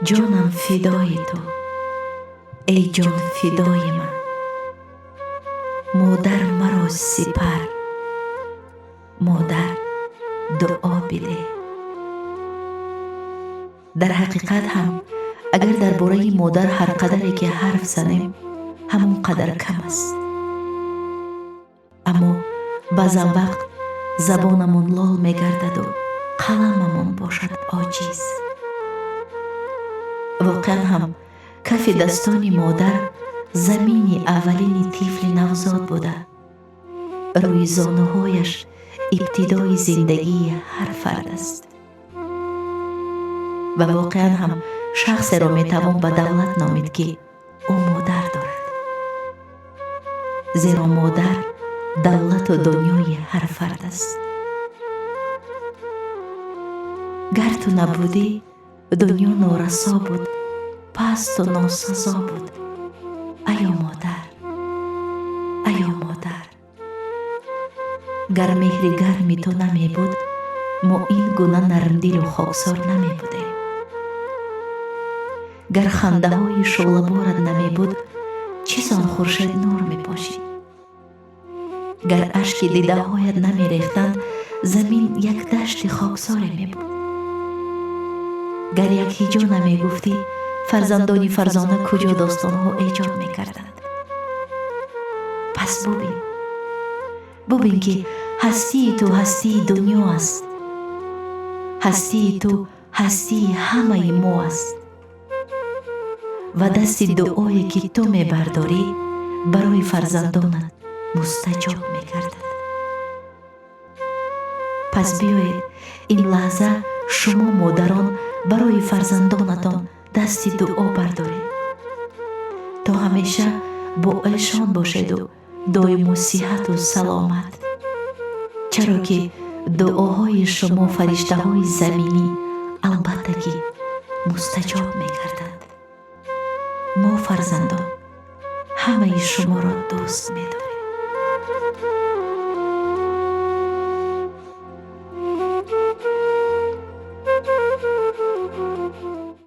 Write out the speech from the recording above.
جانم فدای تو، ای جان فدای من. مادر مرا سپر، مادر دعا بده. در حقیقت هم اگر درباره مادر هر قدری که حرف زنیم همون قدر کم است، اما بعضا وقت زبانمون لال میگردد و قلممون باشد عاجز. واقعا هم کف دستان مادر زمین اولین طفل نوزاد بوده، روی زانوهایش ابتدای زندگی هر فرد است و واقعا هم شخص را میتوان به دولت نامید که او مادر دارد، زیرا مادر دولت و دنیای هر فرد است. گر تو نبودی دنیا نارسا بود، پست و ناسزا بود. ایا مادر، ایا مادر، گر مهر گرمی تو نمی بود ما این گونه نرمدل و خاکسار نمی بودیم. گر خنده های شعله بارت نمی بود چیزان خورشید نور می پاشید. گر اشک دیده هایت نمی ریختند زمین یک دشت خاکساری می بود. گر یک هیجا نمی گفتی فرزندانی فرزانه کجا داستان ها ایجاد می کردند. پس ببین که هستی تو هستی دنیا است، هستی تو هستی همه ما است و دست دعایی که تو می برداری برای فرزندانت مستجاب می گردد. پس بیایید این لحظه شما مادران برای فرزندانتان دست دعا بردارید تا همیشه با ایشان باشید و دایم و صحت و سلامت، چرا که دعاهای شما فرشته های زمینی البته که مستجاب می گردند. ما فرزندان همه شما را دوست می داریم.